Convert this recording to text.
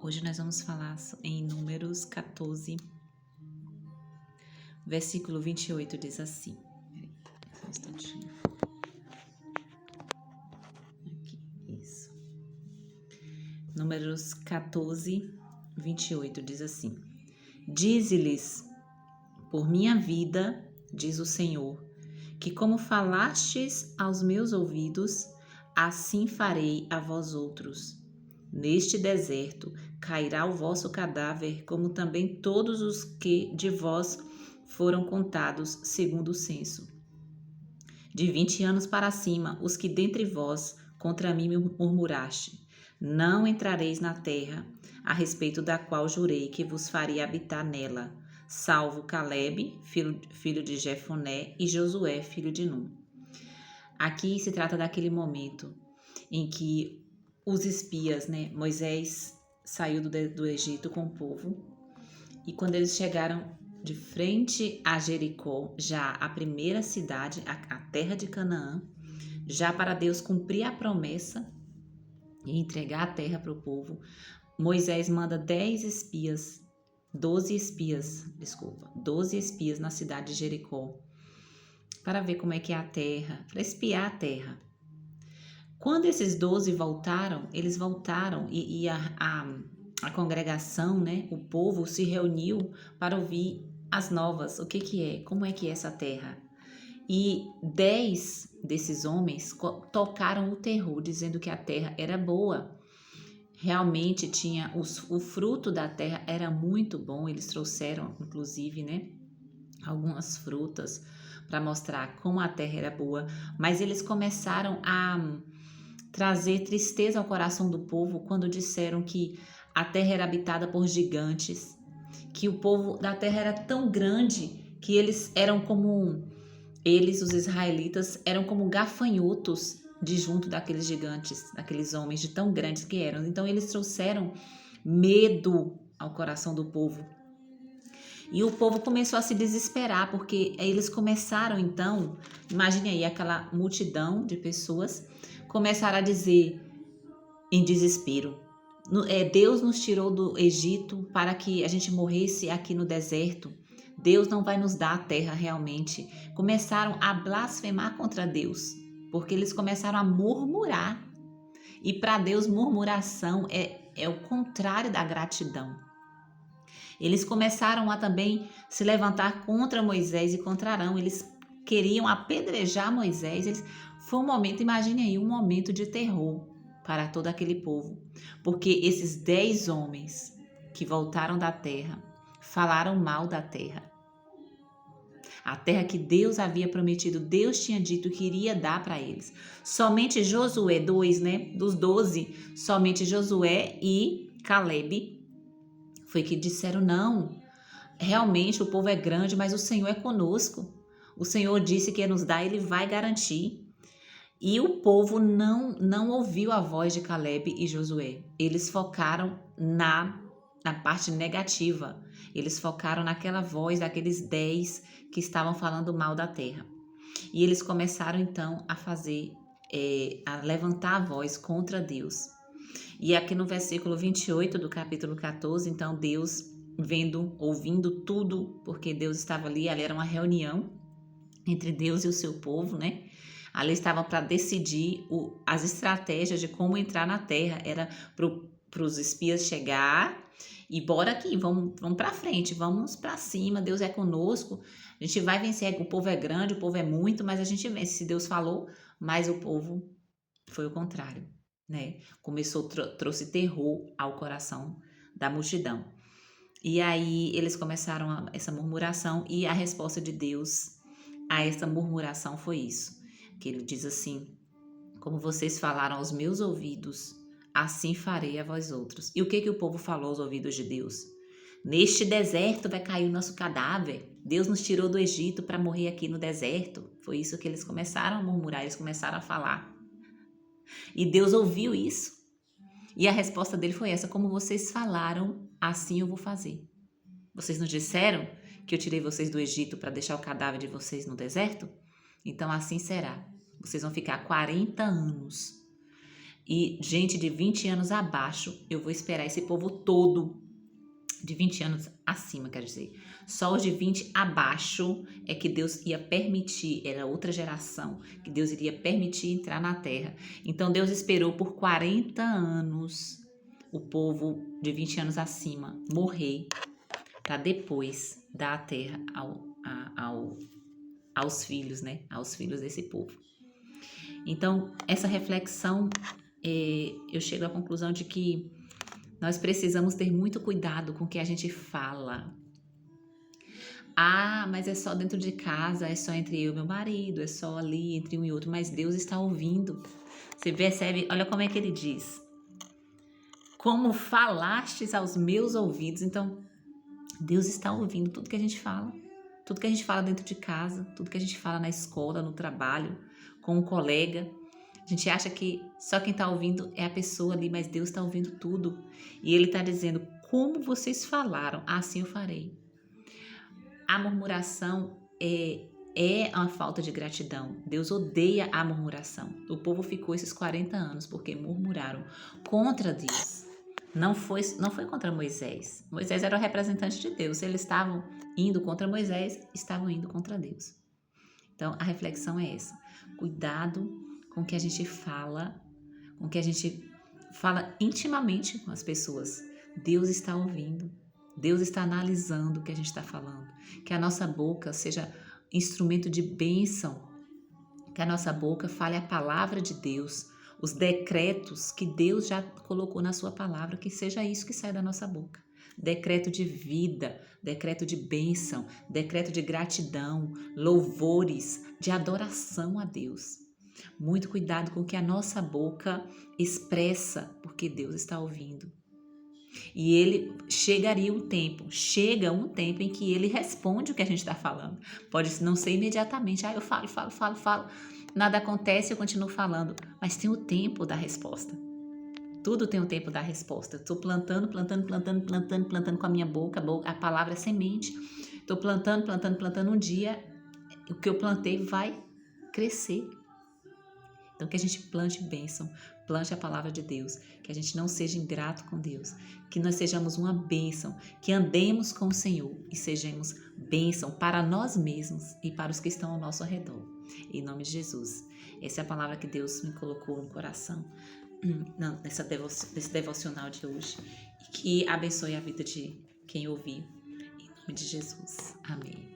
Hoje nós vamos falar em Números 14, versículo 28, diz assim. Peraí, só um instantinho. Aqui, isso. Números 14, 28, diz assim. Dize-lhes, por minha vida, diz o Senhor, que como falastes aos meus ouvidos, assim farei a vós outros. Neste deserto cairá o vosso cadáver, como também todos os que de vós foram contados segundo o censo. De 20 anos para cima, os que dentre vós contra mim murmuraste, não entrareis na terra, a respeito da qual jurei que vos faria habitar nela, salvo Calebe, filho de Jefoné, e Josué, filho de Num. Aqui se trata daquele momento em que os espias, Moisés saiu do Egito com o povo, e quando eles chegaram de frente a Jericó, já a primeira cidade, a terra de Canaã, já para Deus cumprir a promessa e entregar a terra para o povo, Moisés manda 12 espias na cidade de Jericó, para ver como é que é a terra, para espiar a terra. Quando esses 12 voltaram, eles voltaram e a congregação, o povo se reuniu para ouvir as novas, o que é, como é que é essa terra. E 10 desses homens tocaram o terror, dizendo que a terra era boa. Realmente tinha o fruto da terra era muito bom, eles trouxeram, inclusive, algumas frutas para mostrar como a terra era boa, mas eles começaram a trazer tristeza ao coração do povo quando disseram que a terra era habitada por gigantes, que o povo da terra era tão grande que eles, os israelitas, eram como gafanhotos de junto daqueles gigantes, daqueles homens de tão grandes que eram. Então eles trouxeram medo ao coração do povo. E o povo começou a se desesperar, porque eles começaram então, imagine aí aquela multidão de pessoas, começaram a dizer em desespero, Deus nos tirou do Egito para que a gente morresse aqui no deserto. Deus não vai nos dar a terra realmente. Começaram a blasfemar contra Deus, porque eles começaram a murmurar. E para Deus, murmuração é o contrário da gratidão. Eles começaram a também se levantar contra Moisés e contra Arão. Eles queriam apedrejar Moisés. Foi um momento, imagine aí, um momento de terror para todo aquele povo. Porque esses 10 homens que voltaram da terra falaram mal da terra. A terra que Deus havia prometido, Deus tinha dito que iria dar para eles. Somente Josué, dos 12, somente Josué e Calebe foi que disseram, não, realmente o povo é grande, mas o Senhor é conosco. O Senhor disse que ia nos dar, Ele vai garantir. E o povo não ouviu a voz de Calebe e Josué. Eles focaram na parte negativa. Eles focaram naquela voz daqueles 10 que estavam falando mal da terra. E eles começaram então a levantar a voz contra Deus. E aqui no versículo 28 do capítulo 14, então Deus ouvindo tudo, porque Deus estava ali era uma reunião entre Deus e o seu povo, Ali estavam para decidir as estratégias de como entrar na terra, era para os espias chegar e bora aqui, vamos para frente, vamos para cima, Deus é conosco, a gente vai vencer, o povo é grande, o povo é muito, mas a gente vence, se Deus falou, mas o povo foi o contrário. Trouxe terror ao coração da multidão. E aí eles começaram essa murmuração e a resposta de Deus a essa murmuração foi isso, que ele diz assim, como vocês falaram aos meus ouvidos, assim farei a vós outros. E o que o povo falou aos ouvidos de Deus? Neste deserto vai cair o nosso cadáver. Deus nos tirou do Egito para morrer aqui no deserto. Foi isso que eles começaram a murmurar, eles começaram a falar. E Deus ouviu isso. E a resposta dele foi essa, como vocês falaram, assim eu vou fazer. Vocês nos disseram que eu tirei vocês do Egito para deixar o cadáver de vocês no deserto? Então assim será. Vocês vão ficar 40 anos E gente de 20 anos abaixo, eu vou esperar esse povo todo de 20 anos acima, quer dizer. Só os de 20 abaixo é que Deus ia permitir, era outra geração, que Deus iria permitir entrar na terra. Então Deus esperou por 40 anos o povo de 20 anos acima morrer para depois dar a terra aos filhos, né? Aos filhos desse povo. Então, essa reflexão, eu chego à conclusão de que nós precisamos ter muito cuidado com o que a gente fala. Ah, mas é só dentro de casa, é só entre eu e meu marido, é só ali entre um e outro, mas Deus está ouvindo. Você percebe, olha como é que ele diz. Como falastes aos meus ouvidos. Então, Deus está ouvindo tudo que a gente fala. Tudo que a gente fala dentro de casa, tudo que a gente fala na escola, no trabalho, com um colega. A gente acha que só quem está ouvindo é a pessoa ali, mas Deus está ouvindo tudo. E Ele está dizendo, como vocês falaram, assim eu farei. A murmuração é uma falta de gratidão. Deus odeia a murmuração. O povo ficou esses 40 anos porque murmuraram contra Deus. Não foi contra Moisés. Moisés era o representante de Deus. Se eles estavam indo contra Moisés, estavam indo contra Deus. Então, a reflexão é essa. Cuidado com o que a gente fala, com o que a gente fala intimamente com as pessoas. Deus está ouvindo. Deus está analisando o que a gente está falando. Que a nossa boca seja instrumento de bênção. Que a nossa boca fale a palavra de Deus, os decretos que Deus já colocou na sua palavra, que seja isso que sai da nossa boca. Decreto de vida, decreto de bênção, decreto de gratidão, louvores, de adoração a Deus. Muito cuidado com o que a nossa boca expressa, porque Deus está ouvindo. E ele chega um tempo em que ele responde o que a gente está falando. Pode não ser imediatamente, eu falo, nada acontece, eu continuo falando, mas tem o tempo da resposta. Tudo tem o tempo da resposta. Estou plantando com a minha boca, a palavra é semente. Estou plantando, um dia o que eu plantei vai crescer. Então, que a gente plante bênção, plante a palavra de Deus, que a gente não seja ingrato com Deus, que nós sejamos uma bênção, que andemos com o Senhor e sejamos bênção para nós mesmos e para os que estão ao nosso redor. Em nome de Jesus. Essa é a palavra que Deus me colocou no coração nesse devocional de hoje e que abençoe a vida de quem ouvir. Em nome de Jesus. Amém.